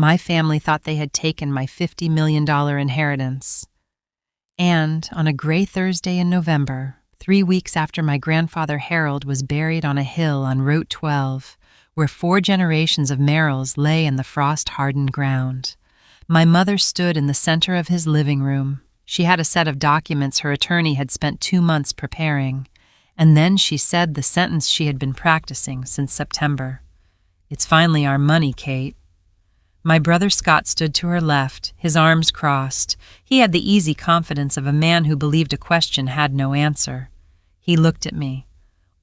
My family thought they had taken my $50 million inheritance. And on a gray Thursday in November, 3 weeks after my grandfather Harold was buried on a hill on Route 12, where 4 generations of Merrills lay in the frost-hardened ground, my mother stood in the center of his living room. She had a set of documents her attorney had spent 2 months preparing, and then she said the sentence she had been practicing since September. "It's finally our money, Kate." My brother Scott stood to her left, his arms crossed. He had the easy confidence of a man who believed a question had no answer. He looked at me.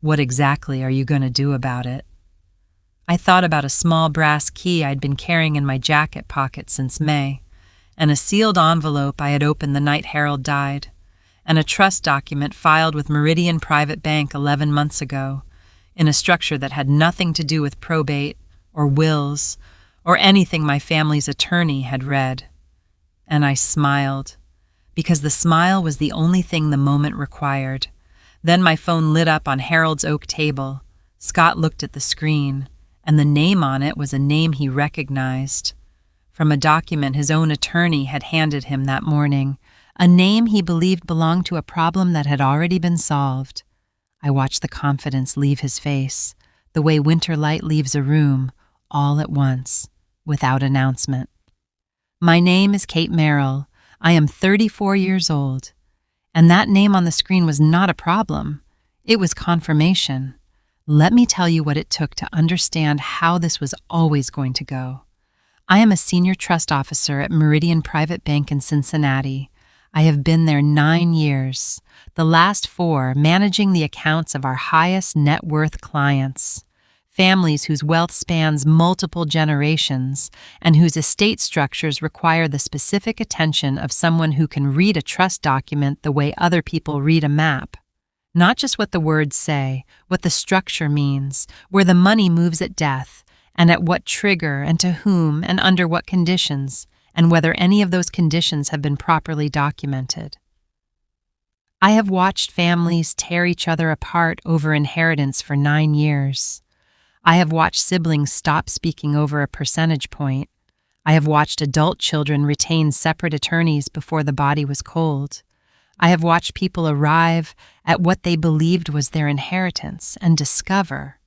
"What exactly are you going to do about it?" I thought about a small brass key I'd been carrying in my jacket pocket since May, and a sealed envelope I had opened the night Harold died, and a trust document filed with Meridian Private Bank 11 months ago, in a structure that had nothing to do with probate or wills or anything my family's attorney had read. And I smiled, because the smile was the only thing the moment required. Then my phone lit up on Harold's oak table. Scott looked at the screen, and the name on it was a name he recognized, from a document his own attorney had handed him that morning, a name he believed belonged to a problem that had already been solved. I watched the confidence leave his face, the way winter light leaves a room, all at once, without announcement. My name is Kate Merrill. I am 34 years old. And that name on the screen was not a problem. It was confirmation. Let me tell you what it took to understand how this was always going to go. I am a senior trust officer at Meridian Private Bank in Cincinnati. I have been there 9 years, the last 4 managing the accounts of our highest net worth clients. Families whose wealth spans multiple generations and whose estate structures require the specific attention of someone who can read a trust document the way other people read a map. Not just what the words say, what the structure means, where the money moves at death, and at what trigger and to whom and under what conditions, and whether any of those conditions have been properly documented. I have watched families tear each other apart over inheritance for 9 years. I have watched siblings stop speaking over a percentage point. I have watched adult children retain separate attorneys before the body was cold. I have watched people arrive at what they believed was their inheritance and discover,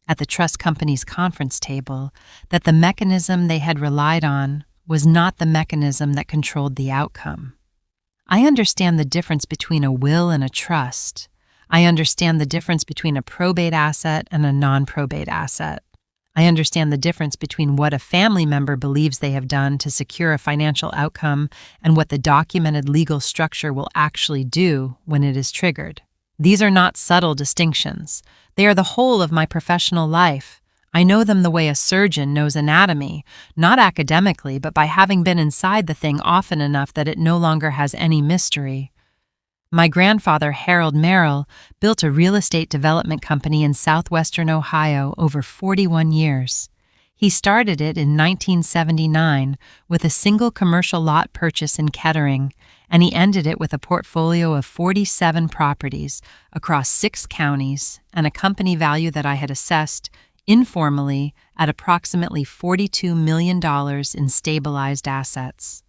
at the trust company's conference table, that the mechanism they had relied on was not the mechanism that controlled the outcome. I understand the difference between a will and a trust. I understand the difference between a probate asset and a non-probate asset. I understand the difference between what a family member believes they have done to secure a financial outcome and what the documented legal structure will actually do when it is triggered. These are not subtle distinctions. They are the whole of my professional life. I know them the way a surgeon knows anatomy, not academically, but by having been inside the thing often enough that it no longer has any mystery. My grandfather, Harold Merrill, built a real estate development company in southwestern Ohio over 41 years. He started it in 1979 with a single commercial lot purchase in Kettering, and he ended it with a portfolio of 47 properties across 6 counties and a company value that I had assessed informally at approximately $42 million in stabilized assets.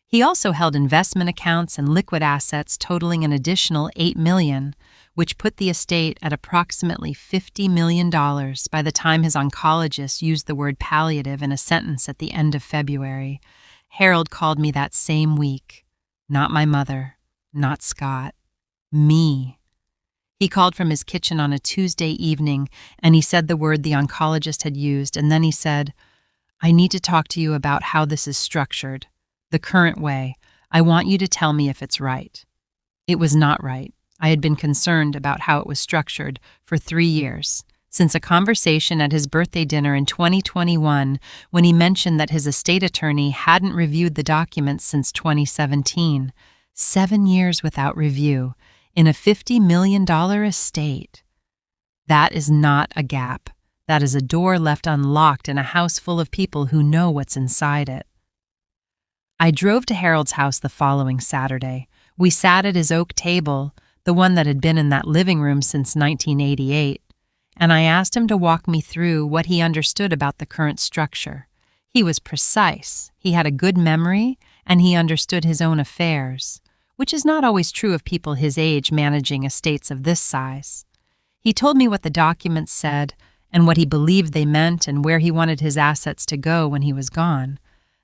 He also held investment accounts and liquid assets totaling an additional $8 million, which put the estate at approximately $50 million by the time his oncologist used the word palliative in a sentence at the end of February. Harold called me that same week. Not my mother, not Scott, me. He called from his kitchen on a Tuesday evening, and he said the word the oncologist had used, and then he said, "I need to talk to you about how this is structured. The current way. I want you to tell me if it's right." It was not right. I had been concerned about how it was structured for 3 years, since a conversation at his birthday dinner in 2021 when he mentioned that his estate attorney hadn't reviewed the documents since 2017. 7 years without review, in a $50 million estate. That is not a gap. That is a door left unlocked in a house full of people who know what's inside it. I drove to Harold's house the following Saturday. We sat at his oak table, the one that had been in that living room since 1988, and I asked him to walk me through what he understood about the current structure. He was precise, he had a good memory, and he understood his own affairs, which is not always true of people his age managing estates of this size. He told me what the documents said and what he believed they meant and where he wanted his assets to go when he was gone.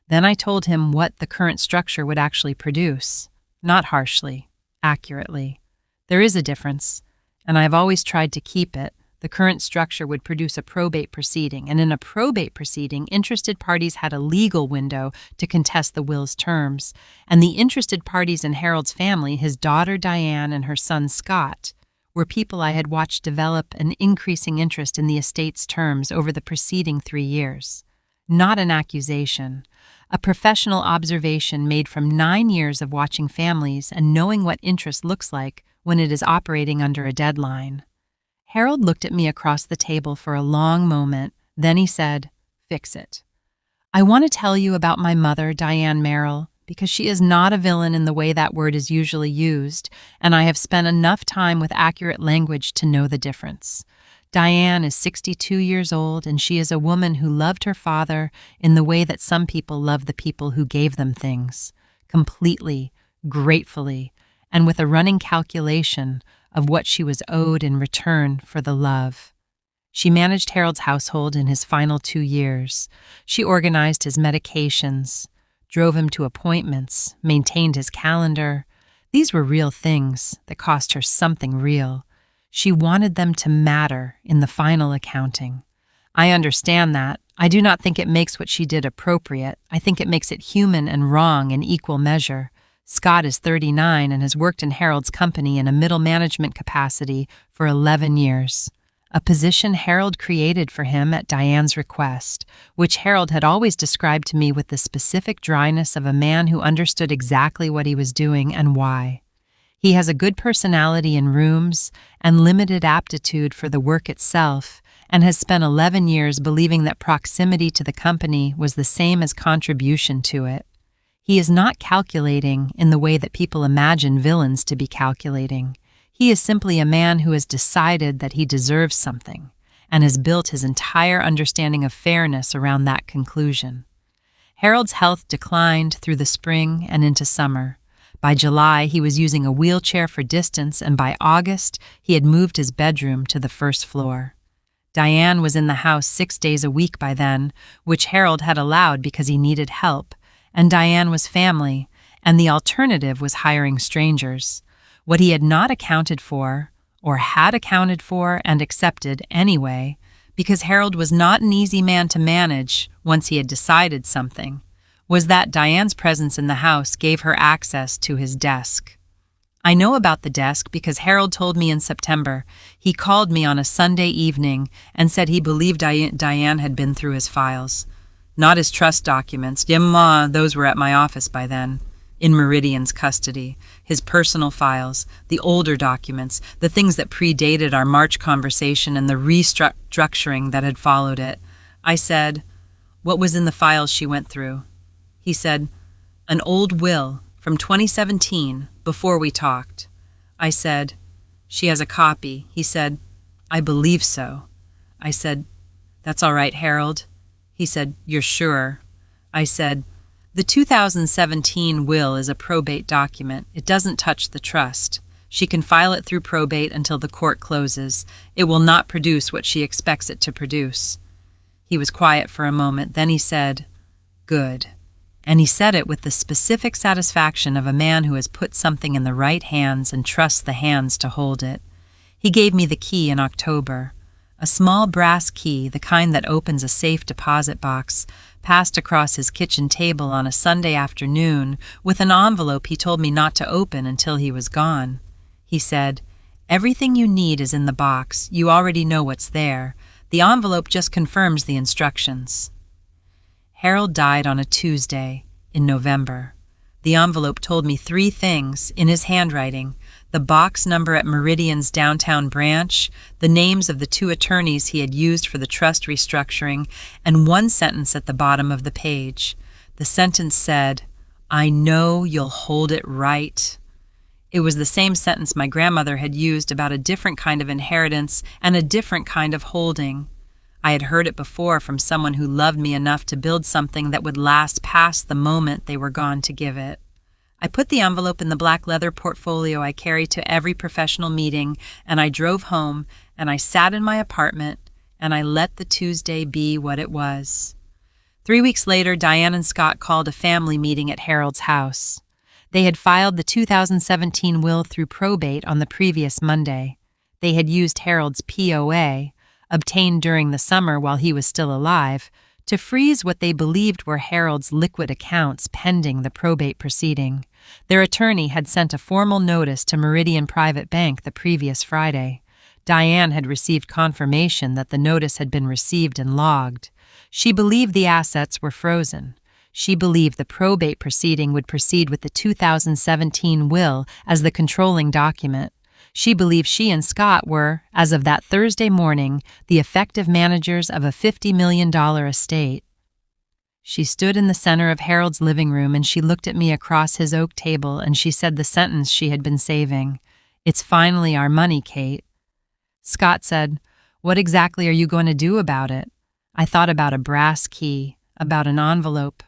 Then I told him what the current structure would actually produce. Not harshly, accurately. There is a difference, and I have always tried to keep it. The current structure would produce a probate proceeding, and in a probate proceeding, interested parties had a legal window to contest the will's terms, and the interested parties in Harold's family, his daughter Diane and her son Scott, were people I had watched develop an increasing interest in the estate's terms over the preceding 3 years. Not an accusation, a professional observation made from 9 years of watching families and knowing what interest looks like when it is operating under a deadline. Harold looked at me across the table for a long moment, then he said, "Fix it. I want to tell you about my mother, Diane Merrill, because she is not a villain in the way that word is usually used, and I have spent enough time with accurate language to know the difference. Diane is 62 years old, and she is a woman who loved her father in the way that some people love the people who gave them things, completely, gratefully, and with a running calculation of what she was owed in return for the love. She managed Harold's household in his final 2 years. She organized his medications, drove him to appointments, maintained his calendar. These were real things that cost her something real. She wanted them to matter in the final accounting. I understand that. I do not think it makes what she did appropriate. I think it makes it human and wrong in equal measure. Scott is 39 and has worked in Harold's company in a middle management capacity for 11 years, a position Harold created for him at Diane's request, which Harold had always described to me with the specific dryness of a man who understood exactly what he was doing and why. He has a good personality in rooms and limited aptitude for the work itself, and has spent 11 years believing that proximity to the company was the same as contribution to it. He is not calculating in the way that people imagine villains to be calculating. He is simply a man who has decided that he deserves something and has built his entire understanding of fairness around that conclusion. Harold's health declined through the spring and into summer. By July, he was using a wheelchair for distance, and by August, he had moved his bedroom to the first floor. Diane was in the house 6 days a week by then, which Harold had allowed because he needed help, and Diane was family, and the alternative was hiring strangers. What he had not accounted for, or had accounted for and accepted anyway, because Harold was not an easy man to manage once he had decided something, was that Diane's presence in the house gave her access to his desk. I know about the desk because Harold told me in September. He called me on a Sunday evening and said he believed Diane had been through his files. Not his trust documents. Those were at my office by then, in Meridian's custody. His personal files, the older documents, the things that predated our March conversation and the restructuring that had followed it. I said, "What was in the files she went through?" He said, "An old will from 2017, before we talked." I said, "She has a copy." He said, "I believe so." I said, "That's all right, Harold." He said, "You're sure?" I said, "The 2017 will is a probate document. It doesn't touch the trust. She can file it through probate until the court closes. It will not produce what she expects it to produce." He was quiet for a moment. Then he said, "Good." And he said it with the specific satisfaction of a man who has put something in the right hands and trusts the hands to hold it. He gave me the key in October. A small brass key, the kind that opens a safe deposit box, passed across his kitchen table on a Sunday afternoon with an envelope he told me not to open until he was gone. He said, "Everything you need is in the box. You already know what's there. The envelope just confirms the instructions." Harold died on a Tuesday in November. The envelope told me 3 things in his handwriting: the box number at Meridian's downtown branch, the names of the 2 attorneys he had used for the trust restructuring, and 1 sentence at the bottom of the page. The sentence said, "I know you'll hold it right." It was the same sentence my grandmother had used about a different kind of inheritance and a different kind of holding. I had heard it before from someone who loved me enough to build something that would last past the moment they were gone to give it. I put the envelope in the black leather portfolio I carry to every professional meeting, and I drove home, and I sat in my apartment, and I let the Tuesday be what it was. 3 weeks later, Diane and Scott called a family meeting at Harold's house. They had filed the 2017 will through probate on the previous Monday. They had used Harold's POA, obtained during the summer while he was still alive, to freeze what they believed were Harold's liquid accounts pending the probate proceeding. Their attorney had sent a formal notice to Meridian Private Bank the previous Friday. Diane had received confirmation that the notice had been received and logged. She believed the assets were frozen. She believed the probate proceeding would proceed with the 2017 will as the controlling document. She believed she and Scott were, as of that Thursday morning, the effective managers of a $50 million estate. She stood in the center of Harold's living room and she looked at me across his oak table and she said the sentence she had been saving. "It's finally our money, Kate." Scott said, "What exactly are you going to do about it?" I thought about a brass key, about an envelope,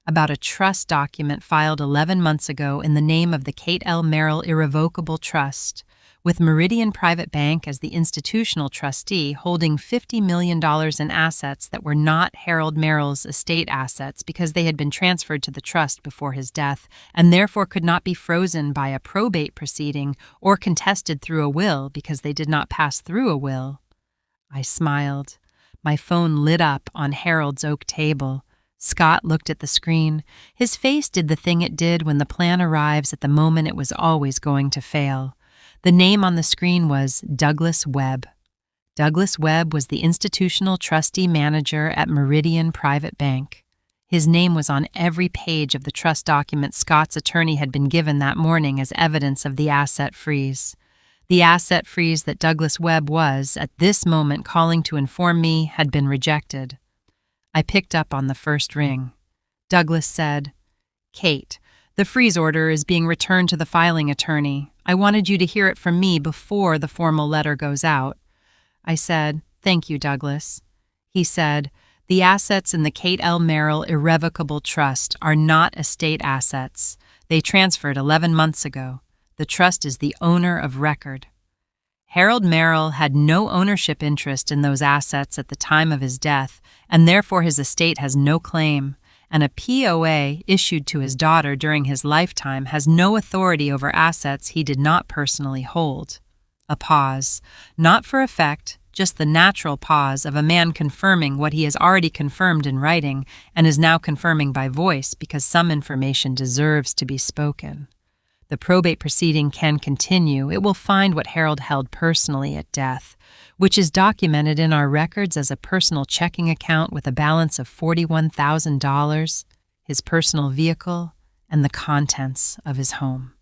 about a trust document filed 11 months ago in the name of the Kate L. Merrill Irrevocable Trust, with Meridian Private Bank as the institutional trustee holding $50 million in assets that were not Harold Merrill's estate assets because they had been transferred to the trust before his death and therefore could not be frozen by a probate proceeding or contested through a will because they did not pass through a will. I smiled. My phone lit up on Harold's oak table. Scott looked at the screen. His face did the thing it did when the plan arrives at the moment it was always going to fail. The name on the screen was Douglas Webb. Douglas Webb was the institutional trustee manager at Meridian Private Bank. His name was on every page of the trust document Scott's attorney had been given that morning as evidence of the asset freeze. The asset freeze that Douglas Webb was, at this moment calling to inform me, had been rejected. I picked up on the first ring. Douglas said, "Kate, the freeze order is being returned to the filing attorney. I wanted you to hear it from me before the formal letter goes out." I said, "Thank you, Douglas." He said, "The assets in the Kate L. Merrill Irrevocable Trust are not estate assets. They transferred 11 months ago. The trust is the owner of record." Harold Merrill had no ownership interest in those assets at the time of his death, and therefore his estate has no claim, and a POA issued to his daughter during his lifetime has no authority over assets he did not personally hold. A pause, not for effect, just the natural pause of a man confirming what he has already confirmed in writing and is now confirming by voice because some information deserves to be spoken. The probate proceeding can continue. It will find what Harold held personally at death, which is documented in our records as a personal checking account with a balance of $41,000, his personal vehicle, and the contents of his home.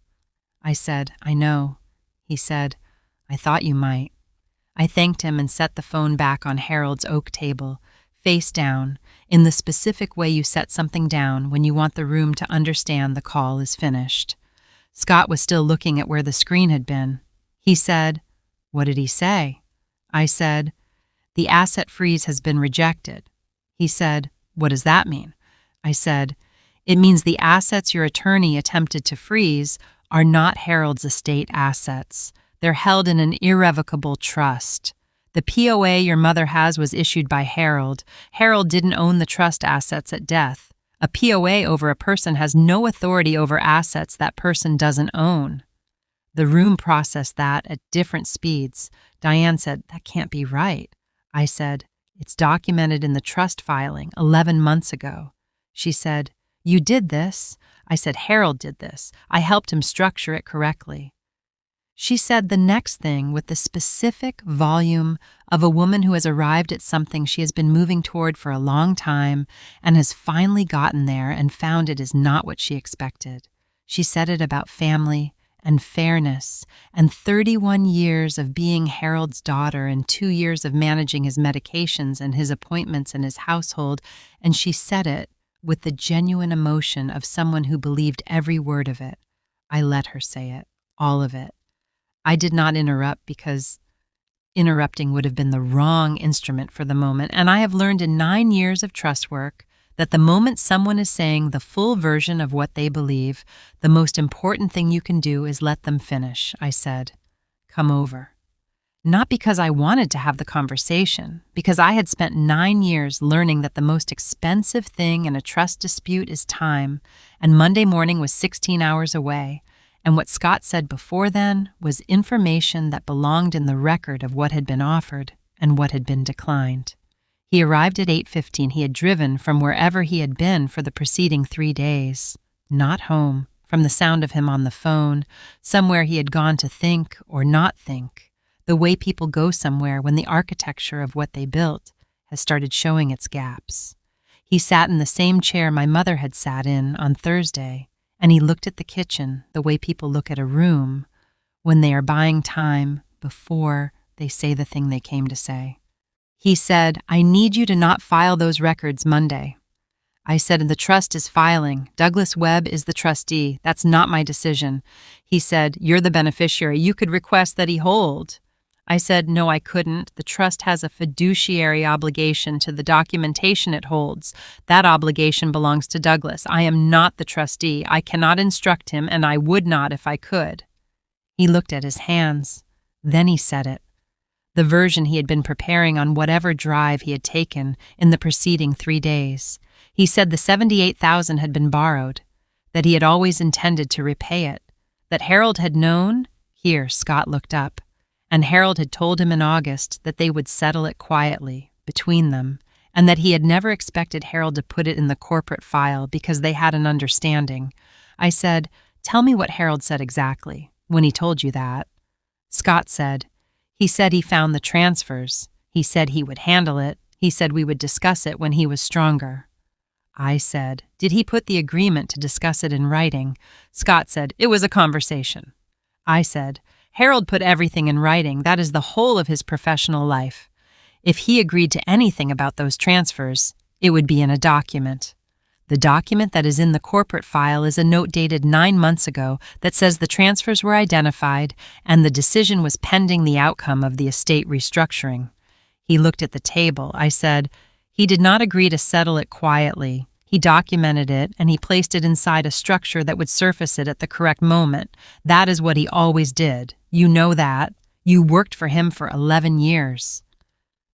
I said, "I know." He said, "I thought you might." I thanked him and set the phone back on Harold's oak table, face down, in the specific way you set something down when you want the room to understand the call is finished. Scott was still looking at where the screen had been. He said, "What did he say?" I said, "The asset freeze has been rejected." He said, "What does that mean?" I said, "It means the assets your attorney attempted to freeze are not Harold's estate assets. They're held in an irrevocable trust. The POA your mother has was issued by Harold. Harold didn't own the trust assets at death. A POA over a person has no authority over assets that person doesn't own." The room processed that at different speeds. Diane said, "That can't be right." I said, "It's documented in the trust filing 11 months ago." She said, "You did this." I said, "Harold did this. I helped him structure it correctly." She said the next thing with the specific volume of a woman who has arrived at something she has been moving toward for a long time and has finally gotten there and found it is not what she expected. She said it about family and fairness and 31 years of being Harold's daughter and 2 years of managing his medications and his appointments and his household, and she said it with the genuine emotion of someone who believed every word of it. I let her say it, all of it. I did not interrupt because Interrupting would have been the wrong instrument for the moment, and I have learned in 9 years of trust work that the moment someone is saying the full version of what they believe, the most important thing you can do is let them finish. I said, "Come over." Not because I wanted to have the conversation, because I had spent 9 years learning that the most expensive thing in a trust dispute is time, and Monday morning was 16 hours away, and what Scott said before then was information that belonged in the record of what had been offered and what had been declined. He arrived at 8:15. He had driven from wherever he had been for the preceding 3 days. Not home, from the sound of him on the phone, somewhere he had gone to think or not think, the way people go somewhere when the architecture of what they built has started showing its gaps. He sat in the same chair my mother had sat in on Thursday, and he looked at the kitchen the way people look at a room when they are buying time before they say the thing they came to say. He said, "I need you to not file those records Monday." I said, "And the trust is filing. Douglas Webb is the trustee. That's not my decision." He said, "You're the beneficiary. You could request that he hold." I said, "No, I couldn't. The trust has a fiduciary obligation to the documentation it holds. That obligation belongs to Douglas. I am not the trustee. I cannot instruct him, and I would not if I could." He looked at his hands. Then he said it. The version he had been preparing on whatever drive he had taken in the preceding 3 days. He said the $78,000 had been borrowed, that he had always intended to repay it, that Harold had known. Here, Scott looked up. And Harold had told him in August that they would settle it quietly, between them, and that he had never expected Harold to put it in the corporate file because they had an understanding. I said, "Tell me what Harold said exactly, when he told you that." Scott said, "He said he found the transfers. He said he would handle it. He said we would discuss it when he was stronger." I said, "Did he put the agreement to discuss it in writing?" Scott said, "It was a conversation." I said, "Harold put everything in writing. That is the whole of his professional life. If he agreed to anything about those transfers, it would be in a document. The document that is in the corporate file is a note dated 9 months ago that says the transfers were identified and the decision was pending the outcome of the estate restructuring." He looked at the table. I said, "He did not agree to settle it quietly. He documented it, and he placed it inside a structure that would surface it at the correct moment. That is what he always did. You know that. You worked for him for 11 years.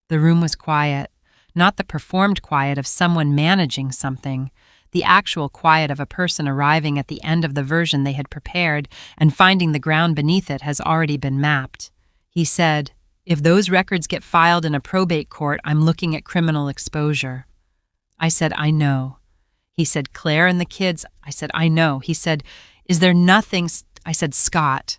The room was quiet, not the performed quiet of someone managing something, the actual quiet of a person arriving at the end of the version they had prepared and finding the ground beneath it has already been mapped. He said, "If those records get filed in a probate court, I'm looking at criminal exposure." I said, "I know." He said, "Claire and the kids." I said, "I know." He said, "Is there nothing?" I said, "Scott."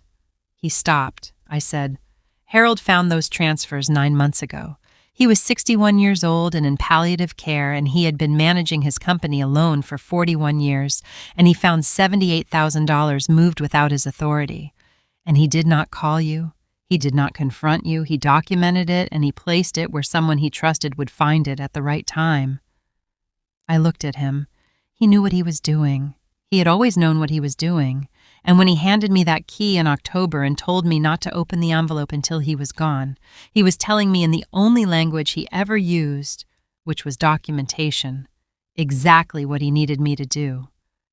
He stopped. I said, "Harold found those transfers 9 months ago. He was 61 years old and in palliative care, and he had been managing his company alone for 41 years, and he found $78,000 moved without his authority. And he did not call you. He did not confront you. He documented it, and he placed it where someone he trusted would find it at the right time." I looked at him. He knew what he was doing. He had always known what he was doing. And when he handed me that key in October and told me not to open the envelope until he was gone, he was telling me in the only language he ever used, which was documentation, exactly what he needed me to do.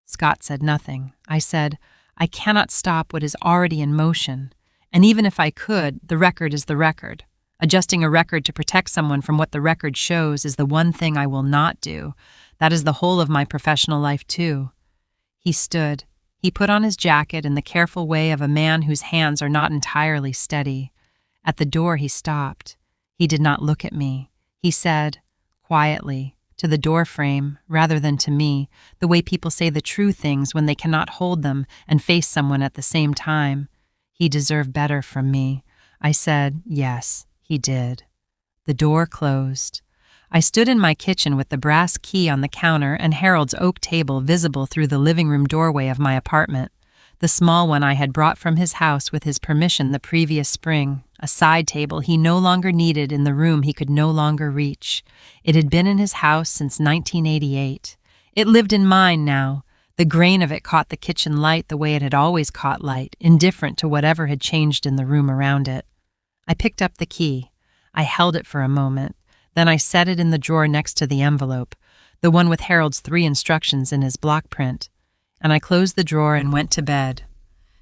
Scott said nothing. I said, "I cannot stop what is already in motion. And even if I could, the record is the record. Adjusting a record to protect someone from what the record shows is the one thing I will not do. That is the whole of my professional life, too." He stood. He put on his jacket in the careful way of a man whose hands are not entirely steady. At the door he stopped. He did not look at me. He said, quietly, to the door frame, rather than to me, the way people say the true things when they cannot hold them and face someone at the same time, "He deserved better from me." I said, "Yes, he did." The door closed. I stood in my kitchen with the brass key on the counter and Harold's oak table visible through the living room doorway of my apartment, the small one I had brought from his house with his permission the previous spring, a side table he no longer needed in the room he could no longer reach. It had been in his house since 1988. It lived in mine now. The grain of it caught the kitchen light the way it had always caught light, indifferent to whatever had changed in the room around it. I picked up the key. I held it for a moment. Then I set it in the drawer next to the envelope, the one with Harold's 3 instructions in his block print, and I closed the drawer and went to bed.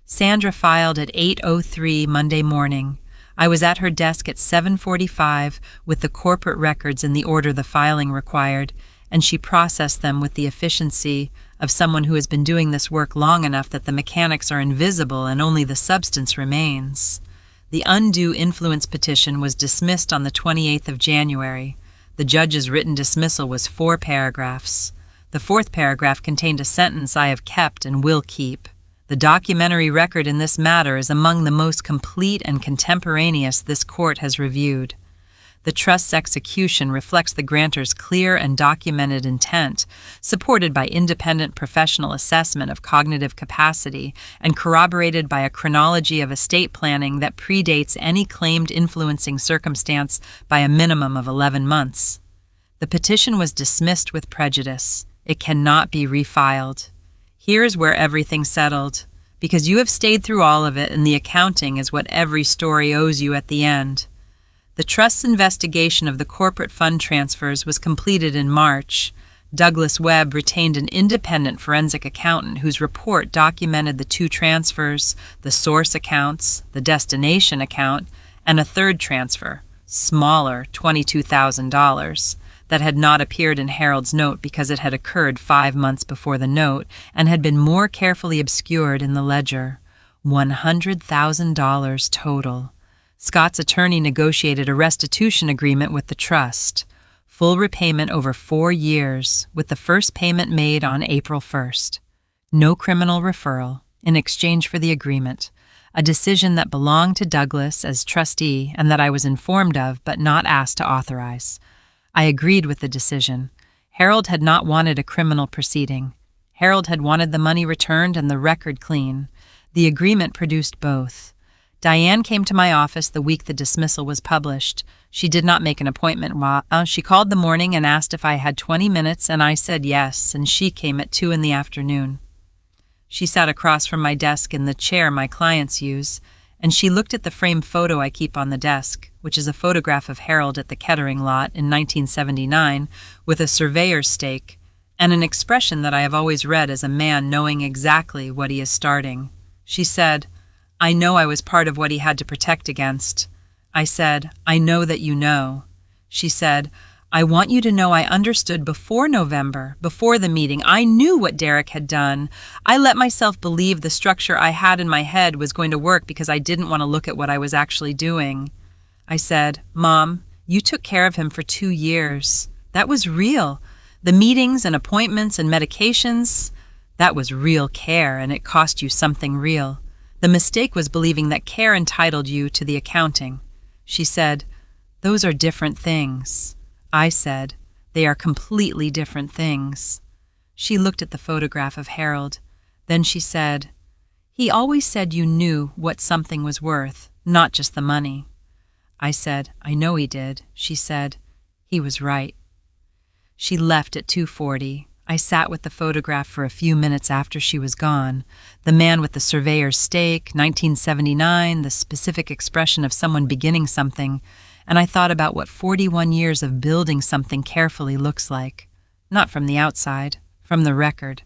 Sandra filed at 8:03 Monday morning. I was at her desk at 7:45 with the corporate records in the order the filing required, and she processed them with the efficiency of someone who has been doing this work long enough that the mechanics are invisible and only the substance remains. The undue influence petition was dismissed on the 28th of January. The judge's written dismissal was 4 paragraphs. The 4th paragraph contained a sentence I have kept and will keep. The documentary record in this matter is among the most complete and contemporaneous this court has reviewed. The trust's execution reflects the grantor's clear and documented intent, supported by independent professional assessment of cognitive capacity and corroborated by a chronology of estate planning that predates any claimed influencing circumstance by a minimum of 11 months. The petition was dismissed with prejudice. It cannot be refiled. Here's where everything settled, because you have stayed through all of it, and the accounting is what every story owes you at the end. The trust's investigation of the corporate fund transfers was completed in March. Douglas Webb retained an independent forensic accountant whose report documented the 2 transfers, the source accounts, the destination account, and a 3rd transfer, smaller, $22,000, that had not appeared in Harold's note because it had occurred 5 months before the note and had been more carefully obscured in the ledger. $100,000 total. Scott's attorney negotiated a restitution agreement with the trust. Full repayment over 4 years, with the first payment made on April 1st. No criminal referral, in exchange for the agreement. A decision that belonged to Douglas as trustee and that I was informed of but not asked to authorize. I agreed with the decision. Harold had not wanted a criminal proceeding. Harold had wanted the money returned and the record clean. The agreement produced both. Diane came to my office the week the dismissal was published. She did not make an appointment. She called the morning and asked if I had 20 minutes, and I said yes, and she came at 2 in the afternoon. She sat across from my desk in the chair my clients use, and she looked at the framed photo I keep on the desk, which is a photograph of Harold at the Kettering lot in 1979 with a surveyor's stake and an expression that I have always read as a man knowing exactly what he is starting. She said, "I know I was part of what he had to protect against." I said, "I know that you know." She said, "I want you to know I understood before November, before the meeting. I knew what Derek had done. I let myself believe the structure I had in my head was going to work because I didn't want to look at what I was actually doing." I said, "Mom, you took care of him for 2 years. That was real. The meetings and appointments and medications, that was real care, and it cost you something real. The mistake was believing that care entitled you to the accounting." She said, "Those are different things." I said, "They are completely different things." She looked at the photograph of Harold. Then she said, "He always said you knew what something was worth, not just the money." I said, "I know he did." She said, "He was right." She left at 2:40. I sat with the photograph for a few minutes after she was gone. The man with the surveyor's stake, 1979, the specific expression of someone beginning something, and I thought about what 41 years of building something carefully looks like. Not from the outside, from the record.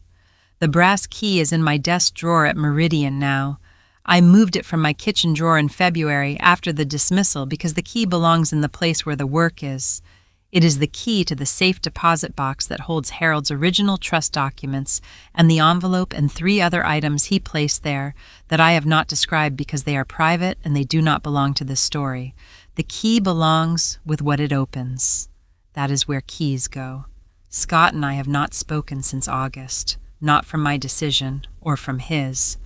The brass key is in my desk drawer at Meridian now. I moved it from my kitchen drawer in February after the dismissal because the key belongs in the place where the work is. It is the key to the safe deposit box that holds Harold's original trust documents and the envelope and 3 other items he placed there that I have not described because they are private and they do not belong to this story. The key belongs with what it opens. That is where keys go. Scott and I have not spoken since August, not from my decision or from his.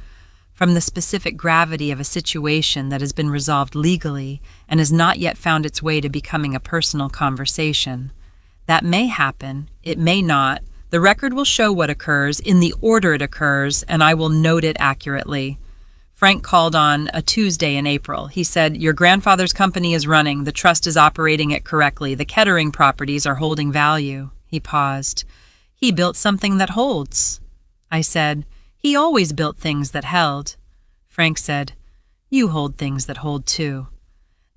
From the specific gravity of a situation that has been resolved legally and has not yet found its way to becoming a personal conversation. That may happen, it may not. The record will show what occurs in the order it occurs, and I will note it accurately. Frank called on a Tuesday in April. He said, "Your grandfather's company is running. The trust is operating it correctly. The Kettering properties are holding value." He paused. "He built something that holds." I said, "He always built things that held." Frank said, "You hold things that hold too."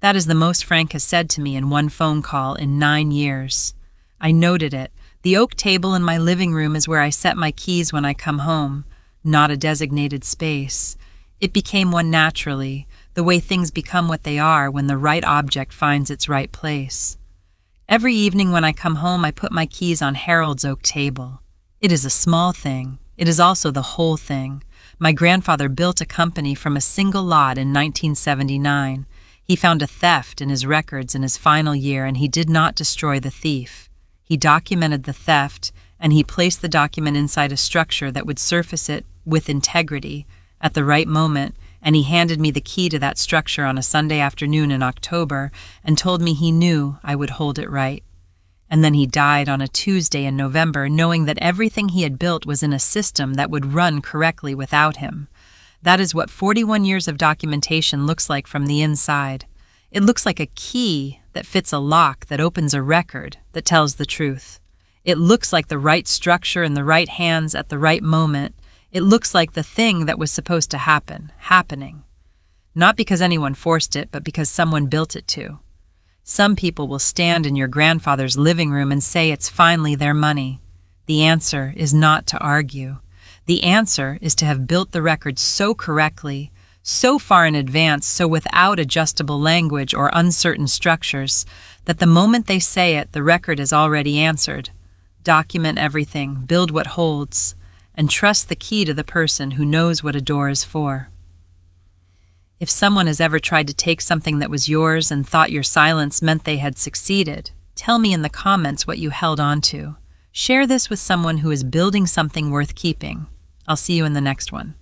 That is the most Frank has said to me in one phone call in 9 years. I noted it. The oak table in my living room is where I set my keys when I come home, not a designated space. It became one naturally, the way things become what they are when the right object finds its right place. Every evening when I come home, I put my keys on Harold's oak table. It is a small thing. It is also the whole thing. My grandfather built a company from a single lot in 1979. He found a theft in his records in his final year, and he did not destroy the thief. He documented the theft, and he placed the document inside a structure that would surface it with integrity at the right moment, and he handed me the key to that structure on a Sunday afternoon in October and told me he knew I would hold it right. And then he died on a Tuesday in November, knowing that everything he had built was in a system that would run correctly without him. That is what 41 years of documentation looks like from the inside. It looks like a key that fits a lock that opens a record that tells the truth. It looks like the right structure in the right hands at the right moment. It looks like the thing that was supposed to happen, happening. Not because anyone forced it, but because someone built it to. Some people will stand in your grandfather's living room and say it's finally their money. The answer is not to argue. The answer is to have built the record so correctly, so far in advance, so without adjustable language or uncertain structures, that the moment they say it, the record is already answered. Document everything, build what holds, and trust the key to the person who knows what a door is for. If someone has ever tried to take something that was yours and thought your silence meant they had succeeded, tell me in the comments what you held on to. Share this with someone who is building something worth keeping. I'll see you in the next one.